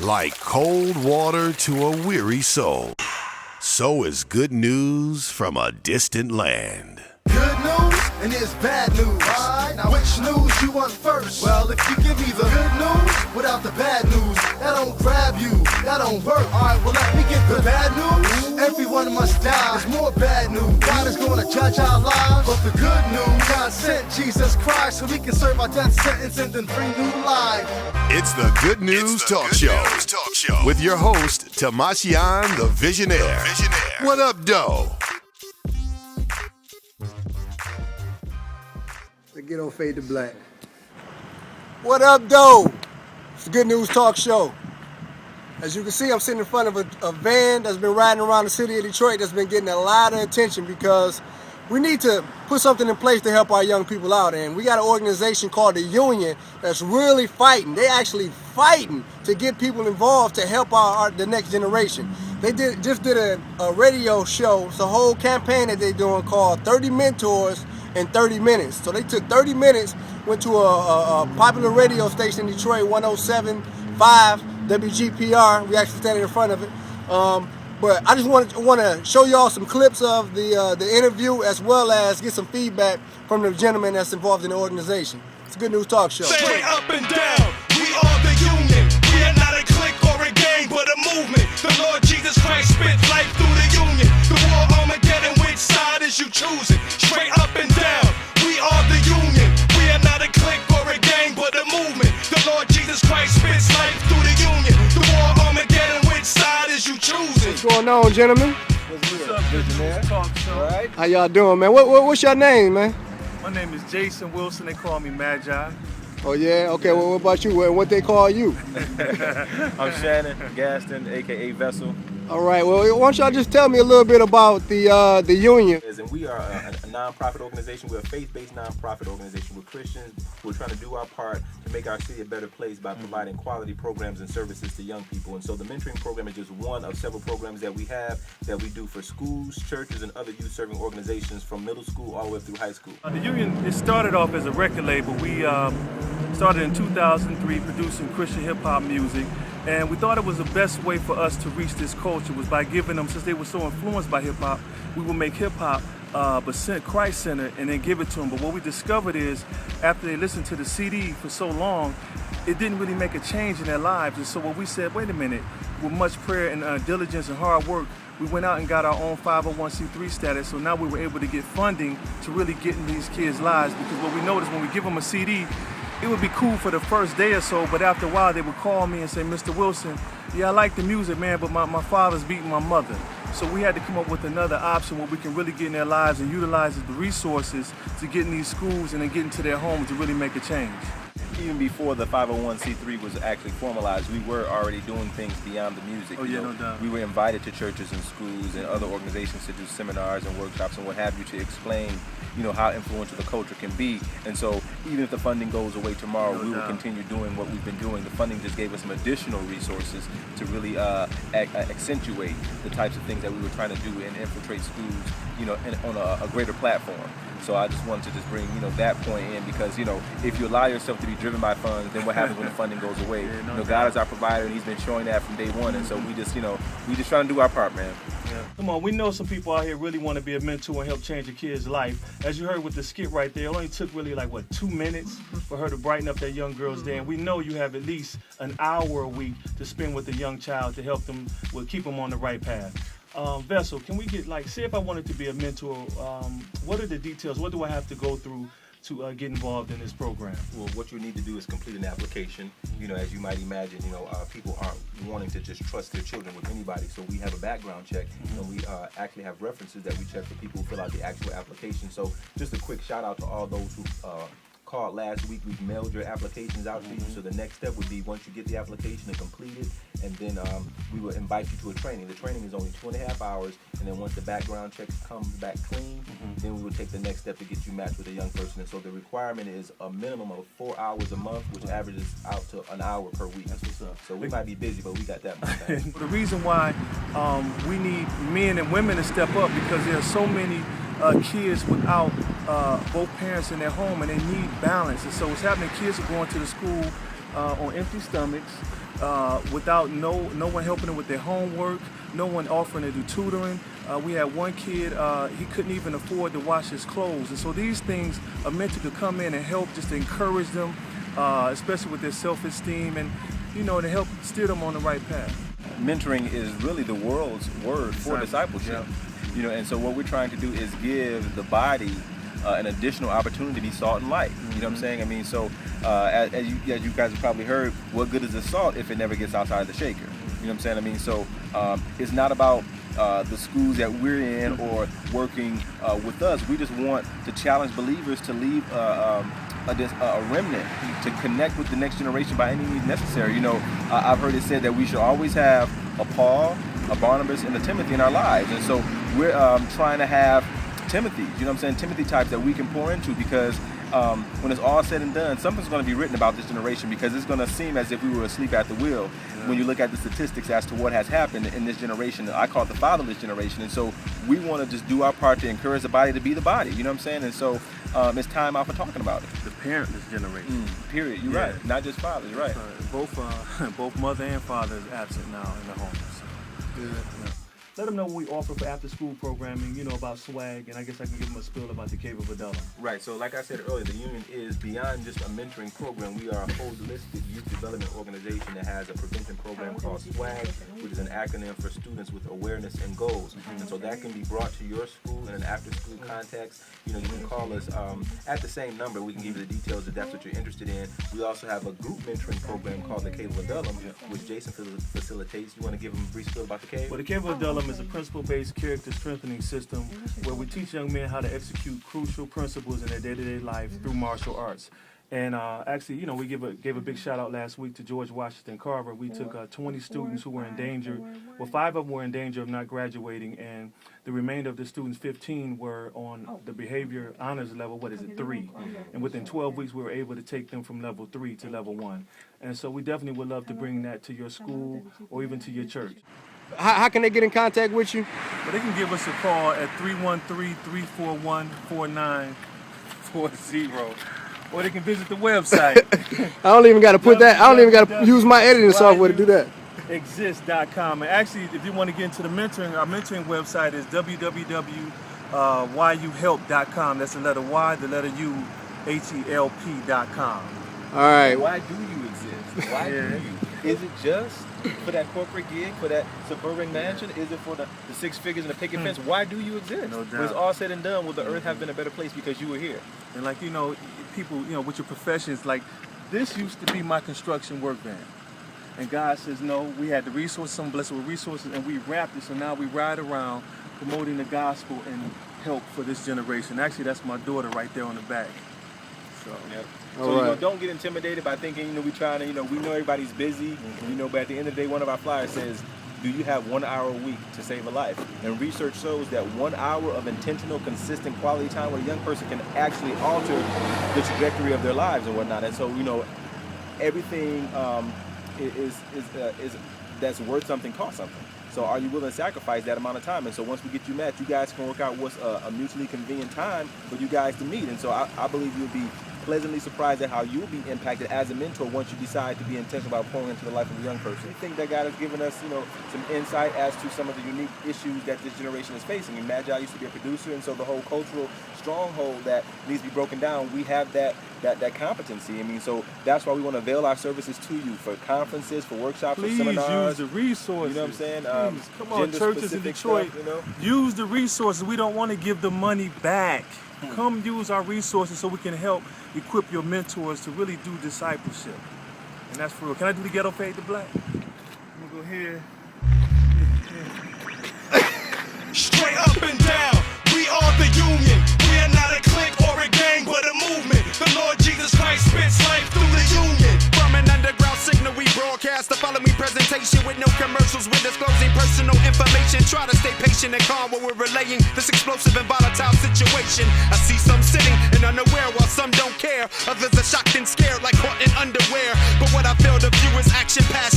Like cold water to a weary soul, so is good news from a distant land. Good news and there's bad news. Right. Now which news you want first? Well, if you give me the good news without the bad news, that don't grab you, that don't work. Alright, well let me get the bad news. Everyone must die. There's more bad news. God is gonna judge our lives. But the good news, God sent Jesus Christ so we can serve our death sentence and then bring new life. It's the Good News Talk Show with your host, Timashion the Visionaire. What up, Doe? The ghetto fade to black. What up, Doe? It's the Good News Talk Show. As you can see, I'm sitting in front of a van that's been riding around the city of Detroit that's been getting a lot of attention because we need to put something in place to help our young people out. And we got an organization called the Yuinon that's really fighting. They actually fighting to get people involved to help the next generation. They just did a radio show. It's a whole campaign that they're doing called 30 Mentors in 30 Minutes. So they took 30 minutes, went to a popular radio station in Detroit, 107.5 WGPR. We actually standing in front of it. But I just want to show y'all some clips of the interview as well as get some feedback from the gentleman that's involved in the organization. It's a Good News Talk Show. Straight up and down, we are the union. We are not a clique or a gang, but a movement. The Lord Jesus Christ spit life through the union. The war Armageddon, which side is you choosing? Straight up and down, we are the union. We are not a clique or a gang, but a movement. The Lord Jesus Christ spits life through the union. The war Armageddon, which side is you choosing? What's going on, gentlemen? What's up, Visionaire? Talk show. Right. How y'all doing, man? What's your name, man? My name is Jason Wilson. They call me Magi. Oh, yeah? Okay, well, what about you? What they call you? I'm Shannon Gaston, a.k.a. Vessel. All right, well, why don't y'all just tell me a little bit about the union? And we are a nonprofit organization. We're a faith-based nonprofit organization. We're Christians. We're trying to do our part to make our city a better place by providing quality programs and services to young people. And so the mentoring program is just one of several programs that we have that we do for schools, churches, and other youth-serving organizations from middle school all the way through high school. The union, it started off as a record label. We started in 2003 producing Christian hip-hop music. And we thought it was the best way for us to reach this culture was by giving them, since they were so influenced by hip-hop, we would make hip-hop but Christ-centered and then give it to them. But what we discovered is after they listened to the CD for so long, it didn't really make a change in their lives. And so what we said, wait a minute, with much prayer and diligence and hard work, we went out and got our own 501c3 status. So now we were able to get funding to really get in these kids' lives, because what we noticed when we give them a CD, it would be cool for the first day or so, but after a while they would call me and say, Mr. Wilson, yeah, I like the music, man, but my father's beating my mother. So we had to come up with another option where we can really get in their lives and utilize the resources to get in these schools and then get into their homes to really make a change. Even before the 501c3 was actually formalized, we were already doing things beyond the music. Oh, yeah, no doubt. We were invited to churches and schools and other organizations to do seminars and workshops and what have you to explain, how influential the culture can be. And so even if the funding goes away tomorrow, we will continue doing what we've been doing. The funding just gave us some additional resources to really accentuate the types of things that we were trying to do and infiltrate schools, on a greater platform. So I just wanted to just bring, that point in because, if you allow yourself to be driven by funds, then what happens when the funding goes away? God is our provider, and He's been showing that from day one. And so we just trying to do our part, man. Yeah. Come on, we know some people out here really want to be a mentor and help change a kid's life. As you heard with the skit right there, it only took really 2 minutes for her to brighten up that young girl's day. And we know you have at least an hour a week to spend with a young child to help them, keep them on the right path. Vessel, can we get, say if I wanted to be a mentor, what are the details? What do I have to go through to get involved in this program? Well, what you need to do is complete an application. As you might imagine, people aren't wanting to just trust their children with anybody. So we have a background check, and we actually have references that we check for people who fill out the actual application. So just a quick shout out to all those who called last week. We've mailed your applications out to you. So the next step would be once you get the application and complete it, and then we will invite you to a training. The training is only 2.5 hours, and then once the background check comes back clean, then we will take the next step to get you matched with a young person. And so the requirement is a minimum of 4 hours a month, which averages out to an hour per week. That's what's up. So we might be busy, but we got that much time. The reason why we need men and women to step up because there are so many kids without both parents in their home, and they need balance. And so what's happening, kids are going to the school on empty stomachs, without no one helping them with their homework, no one offering to do tutoring. We had one kid, he couldn't even afford to wash his clothes. And so these things are meant to come in and help just to encourage them, especially with their self-esteem and, to help steer them on the right path. Mentoring is really the world's word for discipleship. Yeah. And so what we're trying to do is give the body an additional opportunity to be salt and light. You know what I'm saying? I mean, so as you guys have probably heard, what good is the salt if it never gets outside the shaker? You know what I'm saying? I mean, so it's not about the schools that we're in or working with us. We just want to challenge believers to leave a remnant to connect with the next generation by any means necessary. I've heard it said that we should always have a Paul, a Barnabas, and a Timothy in our lives. And so we're trying to have Timothy, Timothy types that we can pour into, because when it's all said and done, something's going to be written about this generation, because it's going to seem as if we were asleep at the wheel when you look at the statistics as to what has happened in this generation. I call it the fatherless generation. And so we want to just do our part to encourage the body to be the body, you know what I'm saying? And so it's time out for talking about it. The parentless generation. Period. You're right. Not just fathers, right. Both mother and father is absent now in the home. So. Yeah. Let them know what we offer for after-school programming, about swag, and I guess I can give them a spiel about the Cave of Adullam. Right, so like I said earlier, the Union is beyond just a mentoring program. We are a holistic youth development organization that has a prevention program called SWAG, which is an acronym for Students with Awareness and Goals. And so that can be brought to your school in an after-school context. You can call us at the same number. We can give you the details if that's what you're interested in. We also have a group mentoring program called the Cave of Adullam, which Jason facilitates. You want to give them a brief spiel about the Cave? Well, the Cave of Adullam is a principle-based character strengthening system where we teach young men how to execute crucial principles in their day-to-day life through martial arts. And actually, we gave a big shout out last week to George Washington Carver. We took 20 students who were in danger. Well, 5 of them were in danger of not graduating, and the remainder of the students, 15, were on the behavior honors level, 3. And within 12 weeks, we were able to take them from level 3 to level 1. And so we definitely would love to bring that to your school or even to your church. How can they get in contact with you? Well, they can give us a call at 313-341-4940, or they can visit the website. I don't even got to put that. I don't even got to use my editing software to do that. Exist.com. And actually, if you want to get into the mentoring, our mentoring website is www.yuhelp.com. That's the letter Y, the letter U, HELP.com. All right. Why do you exist? Why do you? Is it just for that corporate gig, for that suburban mansion? Is it for the 6 figures and the picket fence? Why do you exist? No doubt. When it's all said and done, will the earth have been a better place because you were here? And people, with your professions, like this used to be my construction work van. And God says, no, we had the resources, I'm blessed with resources, and we wrapped it. So now we ride around promoting the gospel and help for this generation. Actually, that's my daughter right there on the back. So, yep. So don't get intimidated by thinking, we trying to, we know everybody's busy, but at the end of the day, one of our flyers says, do you have 1 hour a week to save a life? And research shows that 1 hour of intentional, consistent quality time with a young person can actually alter the trajectory of their lives and whatnot. And so, everything is that's worth something costs something. So are you willing to sacrifice that amount of time? And so once we get you met, you guys can work out what's a mutually convenient time for you guys to meet. And so I believe you'll be pleasantly surprised at how you'll be impacted as a mentor once you decide to be intentional about pouring into the life of a young person. I think that God has given us, some insight as to some of the unique issues that this generation is facing. And Magi used to be a producer, and so the whole cultural stronghold that needs to be broken down, we have that competency. So that's why we want to avail our services to you for conferences, for workshops, for seminars. Please use the resources. You know what I'm saying? Come on, churches in Detroit, stuff, use the resources. We don't want to give the money back. Come use our resources so we can help equip your mentors to really do discipleship. And that's for real. Can I do the ghetto fade to black? I'm going to go here. Straight up and down, we are the Union. We are not a clique or a gang, but a movement. The Lord Jesus Christ spits life through the Union. From an underground signal, we broadcast the following presentation with no commercials. We're disclosing personal information. Try to stay patient and calm while we're relaying this explosive and volatile situation. I see some sitting and unaware while some don't care. Others are shocked and scared like caught in underwear. But what I fail to view is action past